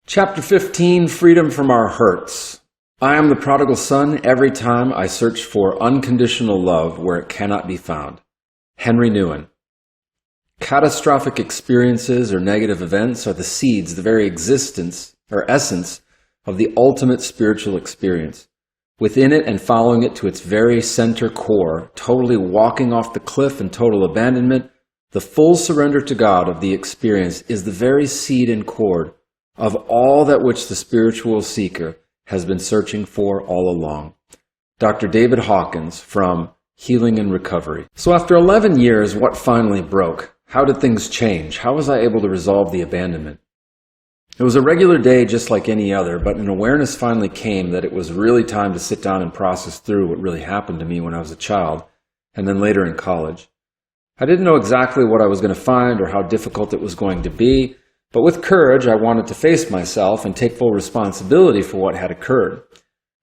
Chapter 15, Freedom from Our Hurts. I am the prodigal son every time I search for unconditional love where it cannot be found. Henry Nouwen. Catastrophic experiences or negative events are the seeds, the very existence or essence of the ultimate spiritual experience. Within it and following it to its very center core, totally walking off the cliff in total abandonment, the full surrender to God of the experience is the very seed and cord of all that which the spiritual seeker has been searching for all along. Dr. David Hawkins from Healing and Recovery. So after 11 years, what finally broke? How did things change? How was I able to resolve the abandonment? It was a regular day just like any other, but an awareness finally came that it was really time to sit down and process through what really happened to me when I was a child, and then later in college. I didn't know exactly what I was going to find or how difficult it was going to be, but with courage, I wanted to face myself and take full responsibility for what had occurred.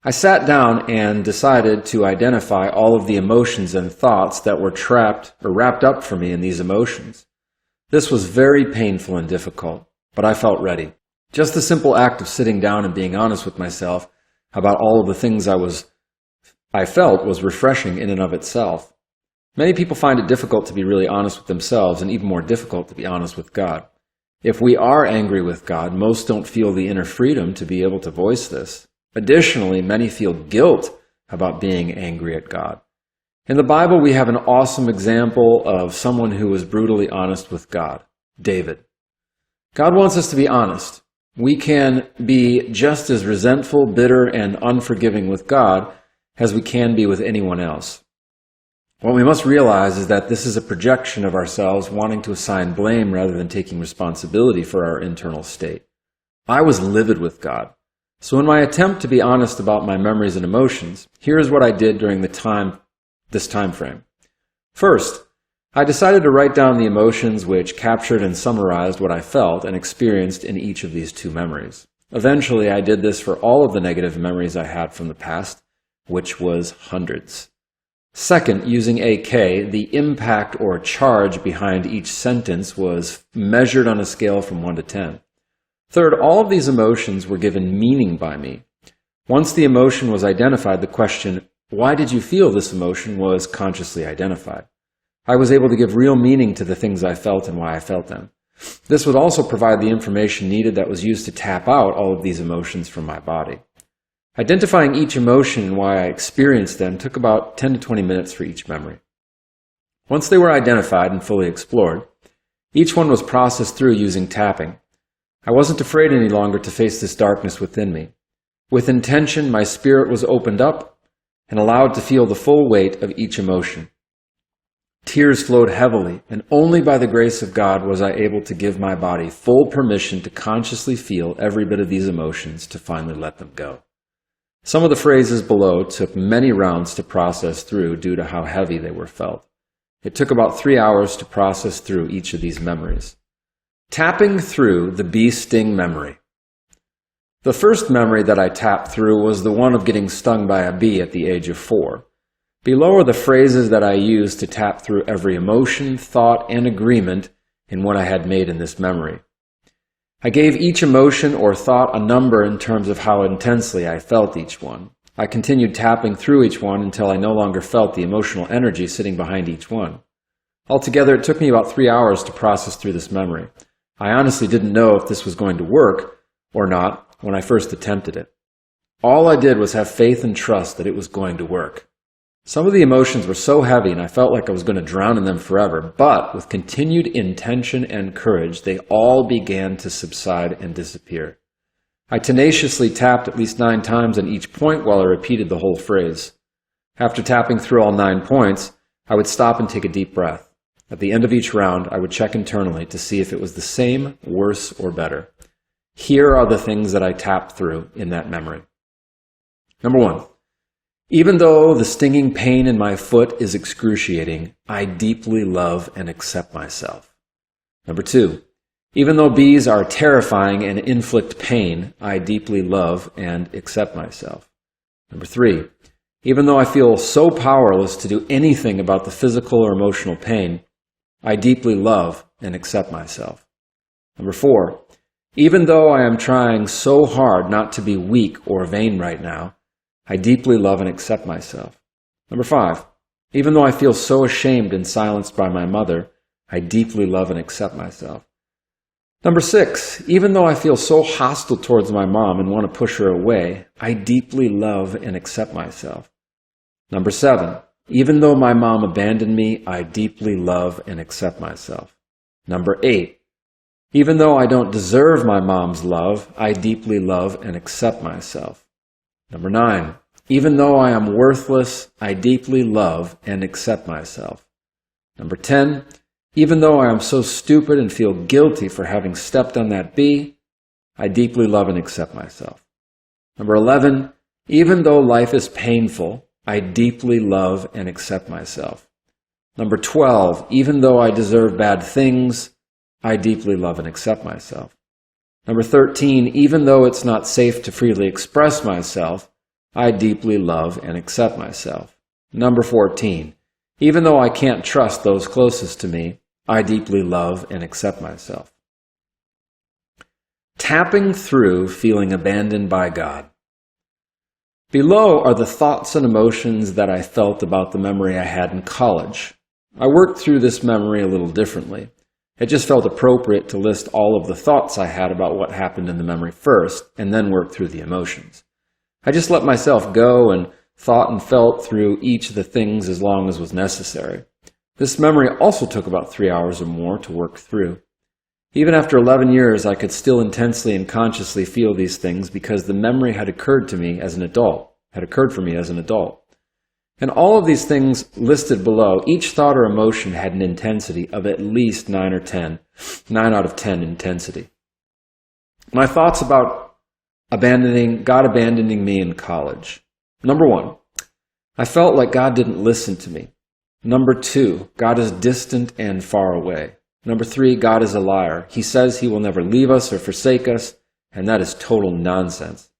I sat down and decided to identify all of the emotions and thoughts that were trapped or wrapped up for me in these emotions. This was very painful and difficult, but I felt ready. Just the simple act of sitting down and being honest with myself about all of the things I felt was refreshing in and of itself. Many people find it difficult to be really honest with themselves and even more difficult to be honest with God. If we are angry with God, most don't feel the inner freedom to be able to voice this. Additionally, many feel guilt about being angry at God. In the Bible, we have an awesome example of someone who was brutally honest with God, David. God wants us to be honest. We can be just as resentful, bitter, and unforgiving with God as we can be with anyone else. What we must realize is that this is a projection of ourselves wanting to assign blame rather than taking responsibility for our internal state. I was livid with God. So in my attempt to be honest about my memories and emotions, here's what I did during this time frame. First, I decided to write down the emotions which captured and summarized what I felt and experienced in each of these two memories. Eventually, I did this for all of the negative memories I had from the past, which was hundreds. Second, using AK, the impact or charge behind each sentence was measured on a scale from 1 to 10. Third, all of these emotions were given meaning by me. Once the emotion was identified, the question, why did you feel this emotion, was consciously identified. I was able to give real meaning to the things I felt and why I felt them. This would also provide the information needed that was used to tap out all of these emotions from my body. Identifying each emotion and why I experienced them took about 10 to 20 minutes for each memory. Once they were identified and fully explored, each one was processed through using tapping. I wasn't afraid any longer to face this darkness within me. With intention, my spirit was opened up and allowed to feel the full weight of each emotion. Tears flowed heavily, and only by the grace of God was I able to give my body full permission to consciously feel every bit of these emotions to finally let them go. Some of the phrases below took many rounds to process through due to how heavy they were felt. It took about 3 hours to process through each of these memories. Tapping through the bee sting memory. The first memory that I tapped through was the one of getting stung by a bee at the age of 4. Below are the phrases that I used to tap through every emotion, thought, and agreement in what I had made in this memory. I gave each emotion or thought a number in terms of how intensely I felt each one. I continued tapping through each one until I no longer felt the emotional energy sitting behind each one. Altogether, it took me about 3 hours to process through this memory. I honestly didn't know if this was going to work or not when I first attempted it. All I did was have faith and trust that it was going to work. Some of the emotions were so heavy and I felt like I was going to drown in them forever, but with continued intention and courage, they all began to subside and disappear. I tenaciously tapped at least 9 times on each point while I repeated the whole phrase. After tapping through all 9 points, I would stop and take a deep breath. At the end of each round, I would check internally to see if it was the same, worse, or better. Here are the things that I tapped through in that memory. Number 1. Even though the stinging pain in my foot is excruciating, I deeply love and accept myself. Number 2. Even though bees are terrifying and inflict pain, I deeply love and accept myself. Number 3. Even though I feel so powerless to do anything about the physical or emotional pain, I deeply love and accept myself. Number 4. Even though I am trying so hard not to be weak or vain right now, I deeply love and accept myself. Number 5, even though I feel so ashamed and silenced by my mother, I deeply love and accept myself. Number 6, even though I feel so hostile towards my mom and want to push her away, I deeply love and accept myself. Number 7, even though my mom abandoned me, I deeply love and accept myself. Number 8, even though I don't deserve my mom's love, I deeply love and accept myself. Number 9, even though I am worthless, I deeply love and accept myself. Number 10, even though I am so stupid and feel guilty for having stepped on that bee, I deeply love and accept myself. Number 11, even though life is painful, I deeply love and accept myself. Number 12, even though I deserve bad things, I deeply love and accept myself. Number 13, even though it's not safe to freely express myself, I deeply love and accept myself. Number 14, even though I can't trust those closest to me, I deeply love and accept myself. Tapping through feeling abandoned by God. Below are the thoughts and emotions that I felt about the memory I had in college. I worked through this memory a little differently. It just felt appropriate to list all of the thoughts I had about what happened in the memory first, and then work through the emotions. I just let myself go and thought and felt through each of the things as long as was necessary. This memory also took about 3 hours or more to work through. Even after 11 years, I could still intensely and consciously feel these things because the memory had occurred for me as an adult. And all of these things listed below, each thought or emotion had an intensity of at least 9 out of 10 intensity. My thoughts about God abandoning me in college. Number 1, I felt like God didn't listen to me. Number 2, God is distant and far away. Number 3, God is a liar. He says he will never leave us or forsake us, and that is total nonsense.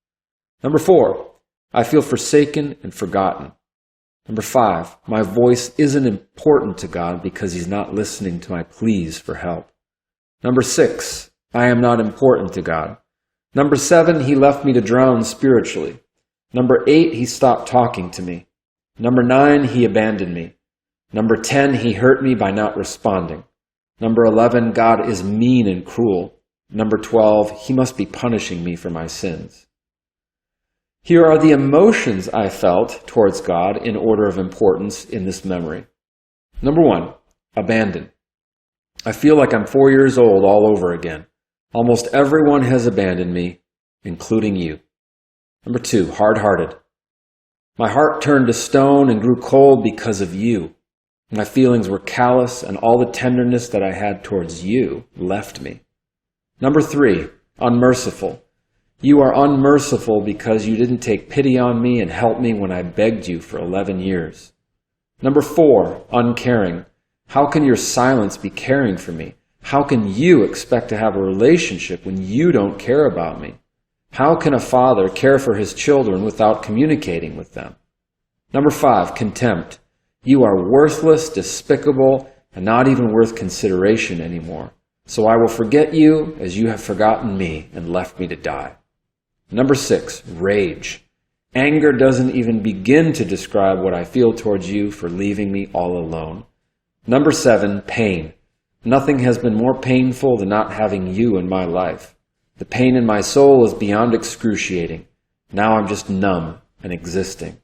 Number 4, I feel forsaken and forgotten. Number 5, my voice isn't important to God because he's not listening to my pleas for help. Number 6, I am not important to God. Number 7, he left me to drown spiritually. Number 8, he stopped talking to me. Number 9, he abandoned me. Number 10, he hurt me by not responding. Number 11, God is mean and cruel. Number 12, he must be punishing me for my sins. Here are the emotions I felt towards God in order of importance in this memory. Number 1, abandon. I feel like I'm 4 years old all over again. Almost everyone has abandoned me, including you. Number 2, hard-hearted. My heart turned to stone and grew cold because of you. My feelings were callous, and all the tenderness that I had towards you left me. Number 3, unmerciful. You are unmerciful because you didn't take pity on me and help me when I begged you for 11 years. Number 4, uncaring. How can your silence be caring for me? How can you expect to have a relationship when you don't care about me? How can a father care for his children without communicating with them? Number 5, contempt. You are worthless, despicable, and not even worth consideration anymore. So I will forget you as you have forgotten me and left me to die. Number 6, rage. Anger doesn't even begin to describe what I feel towards you for leaving me all alone. Number 7, pain. Nothing has been more painful than not having you in my life. The pain in my soul is beyond excruciating. Now I'm just numb and existing.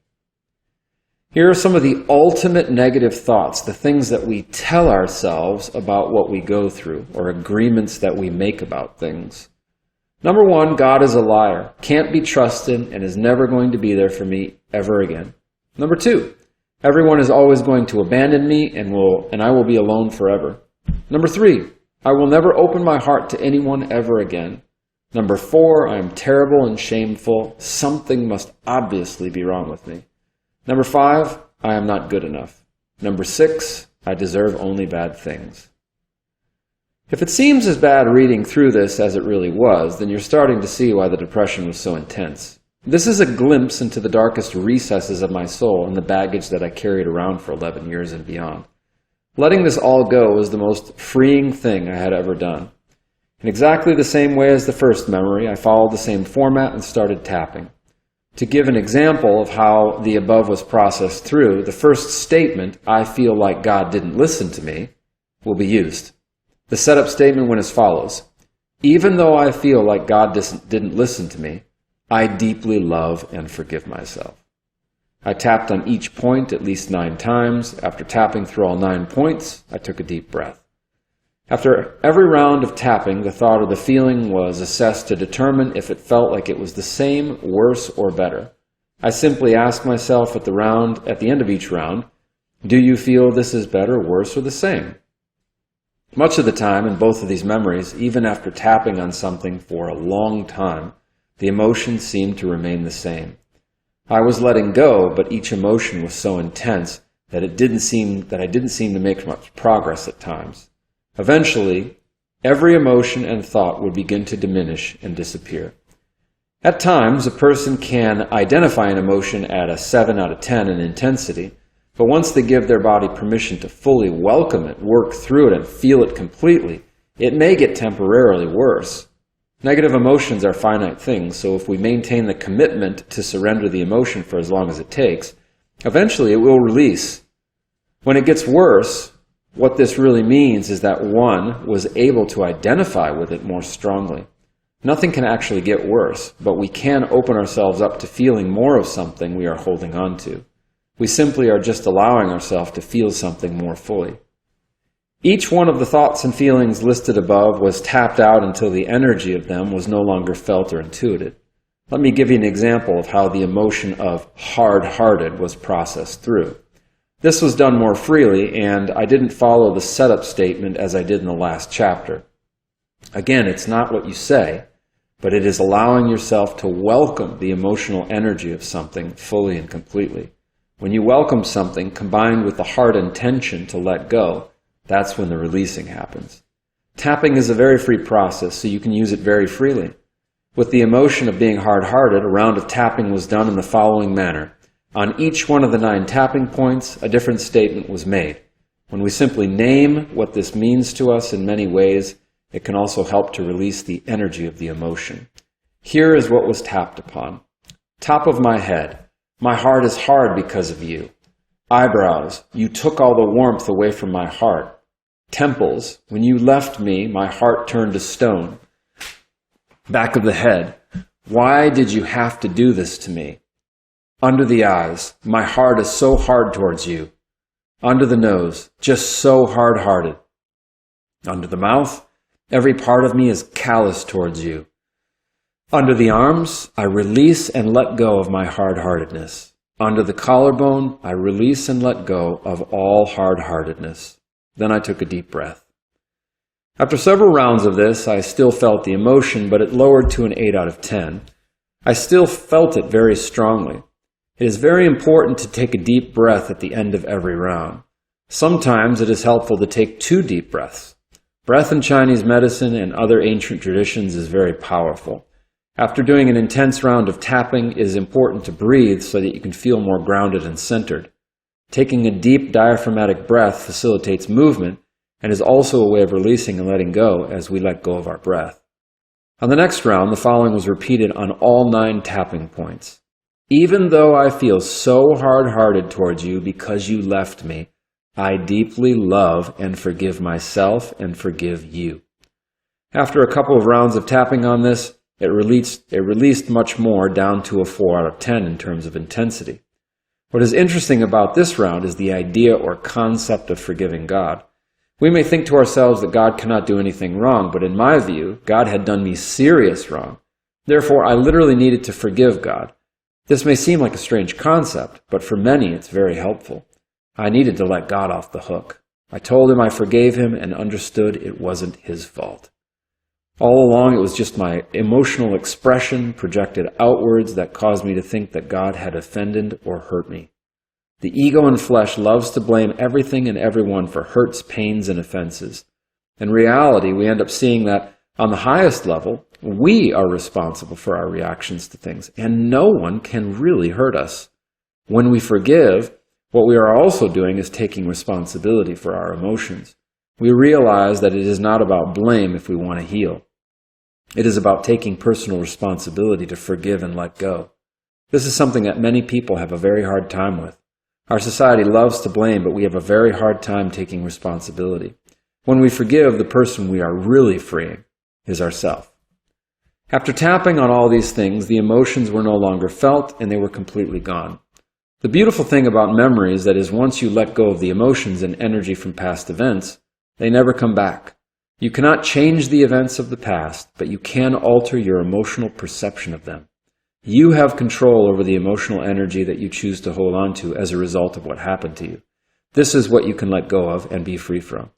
Here are some of the ultimate negative thoughts, the things that we tell ourselves about what we go through, or agreements that we make about things. Number 1, God is a liar, can't be trusted, and is never going to be there for me ever again. Number 2, everyone is always going to abandon me and I will be alone forever. Number 3, I will never open my heart to anyone ever again. Number 4, I am terrible and shameful. Something must obviously be wrong with me. Number 5, I am not good enough. Number 6, I deserve only bad things. If it seems as bad reading through this as it really was, then you're starting to see why the depression was so intense. This is a glimpse into the darkest recesses of my soul and the baggage that I carried around for 11 years and beyond. Letting this all go was the most freeing thing I had ever done. In exactly the same way as the first memory, I followed the same format and started tapping. To give an example of how the above was processed through, the first statement, "I feel like God didn't listen to me," will be used. The setup statement went as follows: "Even though I feel like God didn't listen to me, I deeply love and forgive myself." I tapped on each point at least 9 times. After tapping through all 9 points, I took a deep breath. After every round of tapping, the thought or the feeling was assessed to determine if it felt like it was the same, worse, or better. I simply asked myself at the end of each round, "Do you feel this is better, worse, or the same?" Much of the time in both of these memories, even after tapping on something for a long time, the emotions seemed to remain the same. I was letting go, but each emotion was so intense that I didn't seem to make much progress at times. Eventually, every emotion and thought would begin to diminish and disappear. At times, a person can identify an emotion at a 7 out of 10 in intensity, but once they give their body permission to fully welcome it, work through it, and feel it completely, it may get temporarily worse. Negative emotions are finite things, so if we maintain the commitment to surrender the emotion for as long as it takes, eventually it will release. When it gets worse, what this really means is that one was able to identify with it more strongly. Nothing can actually get worse, but we can open ourselves up to feeling more of something we are holding on to. We simply are just allowing ourselves to feel something more fully. Each one of the thoughts and feelings listed above was tapped out until the energy of them was no longer felt or intuited. Let me give you an example of how the emotion of hard-hearted was processed through. This was done more freely, and I didn't follow the setup statement as I did in the last chapter. Again, it's not what you say, but it is allowing yourself to welcome the emotional energy of something fully and completely. When you welcome something combined with the heart intention to let go, that's when the releasing happens. Tapping is a very free process, so you can use it very freely. With the emotion of being hard-hearted, a round of tapping was done in the following manner. On each one of the 9 tapping points, a different statement was made. When we simply name what this means to us in many ways, it can also help to release the energy of the emotion. Here is what was tapped upon. Top of my head, my heart is hard because of you. Eyebrows, you took all the warmth away from my heart. Temples, when you left me, my heart turned to stone. Back of the head, why did you have to do this to me? Under the eyes, my heart is so hard towards you. Under the nose, just so hard-hearted. Under the mouth, every part of me is callous towards you. Under the arms, I release and let go of my hard-heartedness. Under the collarbone, I release and let go of all hard-heartedness. Then I took a deep breath. After several rounds of this, I still felt the emotion, but it lowered to an 8 out of 10. I still felt it very strongly. It is very important to take a deep breath at the end of every round. Sometimes it is helpful to take 2 deep breaths. Breath in Chinese medicine and other ancient traditions is very powerful. After doing an intense round of tapping, it is important to breathe so that you can feel more grounded and centered. Taking a deep diaphragmatic breath facilitates movement and is also a way of releasing and letting go as we let go of our breath. On the next round, the following was repeated on all 9 tapping points. Even though I feel so hard-hearted towards you because you left me, I deeply love and forgive myself and forgive you. After a couple of rounds of tapping on this, it released much more, down to a 4 out of 10 in terms of intensity. What is interesting about this round is the idea or concept of forgiving God. We may think to ourselves that God cannot do anything wrong, but in my view, God had done me serious wrong. Therefore, I literally needed to forgive God. This may seem like a strange concept, but for many it's very helpful. I needed to let God off the hook. I told him I forgave him and understood it wasn't his fault. All along it was just my emotional expression projected outwards that caused me to think that God had offended or hurt me. The ego and flesh loves to blame everything and everyone for hurts, pains, and offenses. In reality, we end up seeing that on the highest level, we are responsible for our reactions to things, and no one can really hurt us. When we forgive, what we are also doing is taking responsibility for our emotions. We realize that it is not about blame if we want to heal. It is about taking personal responsibility to forgive and let go. This is something that many people have a very hard time with. Our society loves to blame, but we have a very hard time taking responsibility. When we forgive, the person we are really freeing is ourselves. After tapping on all these things, the emotions were no longer felt and they were completely gone. The beautiful thing about memories that is once you let go of the emotions and energy from past events, they never come back. You cannot change the events of the past, but you can alter your emotional perception of them. You have control over the emotional energy that you choose to hold on to as a result of what happened to you. This is what you can let go of and be free from.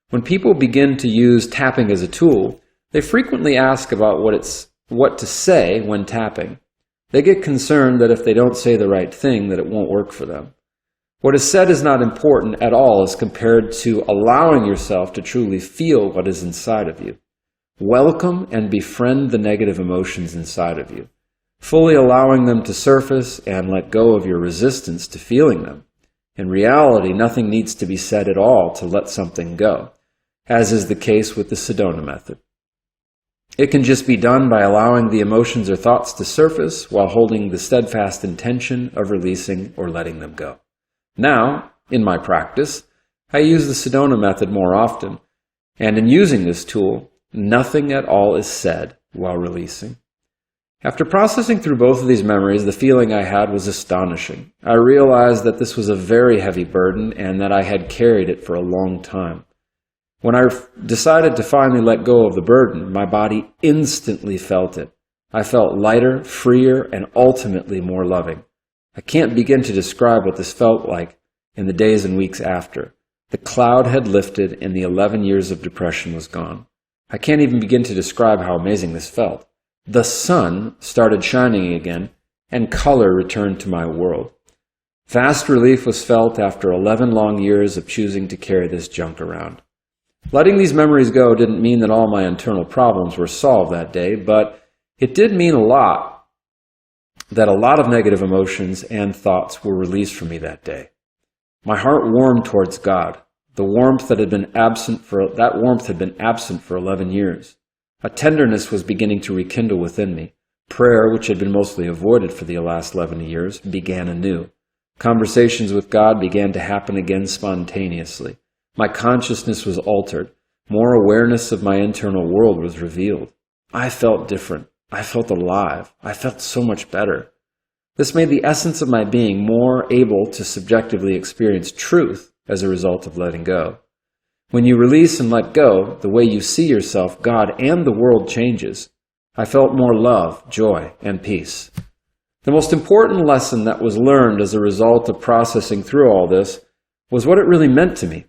When people begin to use tapping as a tool, they frequently ask about what to say when tapping. They get concerned that if they don't say the right thing, that it won't work for them. What is said is not important at all as compared to allowing yourself to truly feel what is inside of you. Welcome and befriend the negative emotions inside of you, fully allowing them to surface and let go of your resistance to feeling them. In reality, nothing needs to be said at all to let something go, as is the case with the Sedona method. It can just be done by allowing the emotions or thoughts to surface while holding the steadfast intention of releasing or letting them go. Now, in my practice, I use the Sedona method more often, and in using this tool, nothing at all is said while releasing. After processing through both of these memories, the feeling I had was astonishing. I realized that this was a very heavy burden and that I had carried it for a long time. When I decided to finally let go of the burden, my body instantly felt it. I felt lighter, freer, and ultimately more loving. I can't begin to describe what this felt like in the days and weeks after. The cloud had lifted and the 11 years of depression was gone. I can't even begin to describe how amazing this felt. The sun started shining again and color returned to my world. Vast relief was felt after 11 long years of choosing to carry this junk around. Letting these memories go didn't mean that all my internal problems were solved that day, but it did mean that a lot of negative emotions and thoughts were released from me that day. My heart warmed towards God. The warmth that had been absent for 11 years. A tenderness was beginning to rekindle within me. Prayer, which had been mostly avoided for the last 11 years, began anew. Conversations with God began to happen again spontaneously. My consciousness was altered. More awareness of my internal world was revealed. I felt different. I felt alive. I felt so much better. This made the essence of my being more able to subjectively experience truth as a result of letting go. When you release and let go, the way you see yourself, God, and the world changes. I felt more love, joy, and peace. The most important lesson that was learned as a result of processing through all this was what it really meant to me.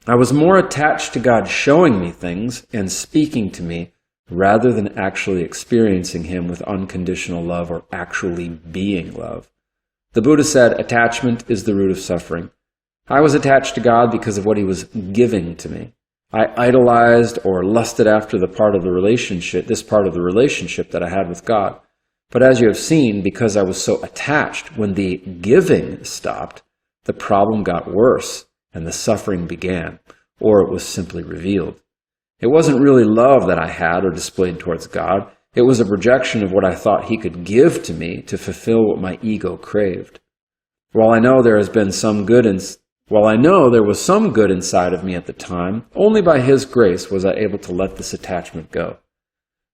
I was more attached to God showing me things and speaking to me rather than actually experiencing Him with unconditional love or actually being love. The Buddha said, attachment is the root of suffering. I was attached to God because of what He was giving to me. I idolized or lusted after this part of the relationship that I had with God. But as you have seen, because I was so attached, when the giving stopped, the problem got worse and the suffering began, or it was simply revealed. It wasn't really love that I had or displayed towards God. It was a projection of what I thought He could give to me to fulfill what my ego craved. While I know there was some good inside of me at the time, only by His grace was I able to let this attachment go.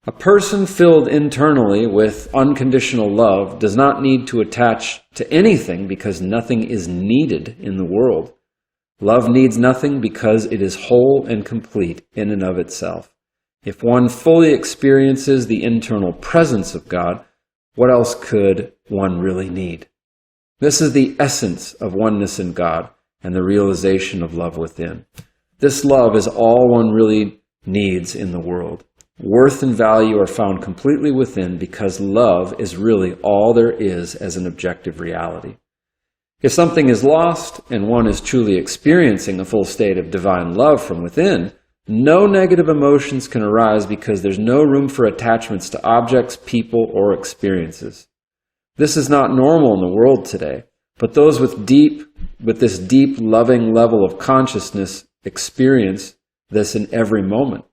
A person filled internally with unconditional love does not need to attach to anything because nothing is needed in the world. Love needs nothing because it is whole and complete in and of itself. If one fully experiences the internal presence of God, what else could one really need? This is the essence of oneness in God and the realization of love within. This love is all one really needs in the world. Worth and value are found completely within because love is really all there is as an objective reality. If something is lost and one is truly experiencing a full state of divine love from within, no negative emotions can arise because there's no room for attachments to objects, people, or experiences. This is not normal in the world today, but those with this deep, loving level of consciousness experience this in every moment.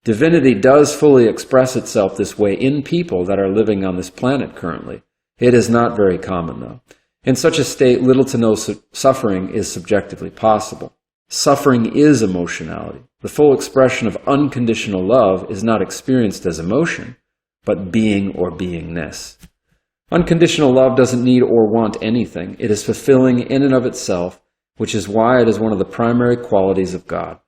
Divinity does fully express itself this way in people that are living on this planet currently. It is not very common, though. In such a state, little to no suffering is subjectively possible. Suffering is emotionality. The full expression of unconditional love is not experienced as emotion, but being or beingness. Unconditional love doesn't need or want anything. It is fulfilling in and of itself, which is why it is one of the primary qualities of God.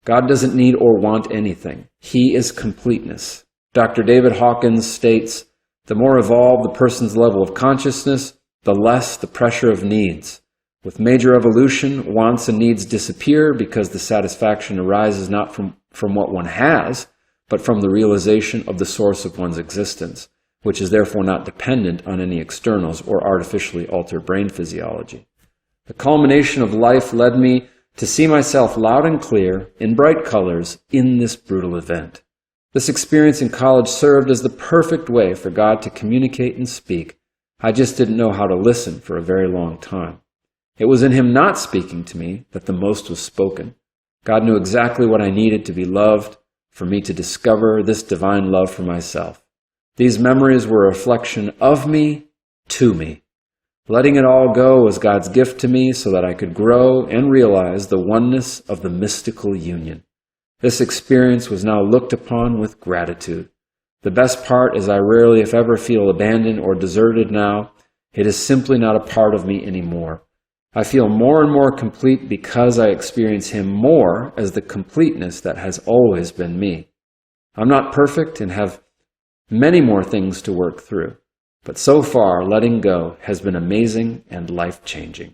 God doesn't need or want anything. He is completeness. Dr. David Hawkins states, "The more evolved the person's level of consciousness, the less the pressure of needs. With major evolution, wants and needs disappear because the satisfaction arises not from what one has, but from the realization of the source of one's existence, which is therefore not dependent on any externals or artificially altered brain physiology. The culmination of life led me to see myself loud and clear, in bright colors, in this brutal event. This experience in college served as the perfect way for God to communicate and speak. I just didn't know how to listen for a very long time. It was in Him not speaking to me that the most was spoken. God knew exactly what I needed to be loved, for me to discover this divine love for myself. These memories were a reflection of me to me. Letting it all go was God's gift to me so that I could grow and realize the oneness of the mystical union. This experience was now looked upon with gratitude. The best part is I rarely, if ever, feel abandoned or deserted now. It is simply not a part of me anymore. I feel more and more complete because I experience Him more as the completeness that has always been me. I'm not perfect and have many more things to work through, but so far letting go has been amazing and life-changing."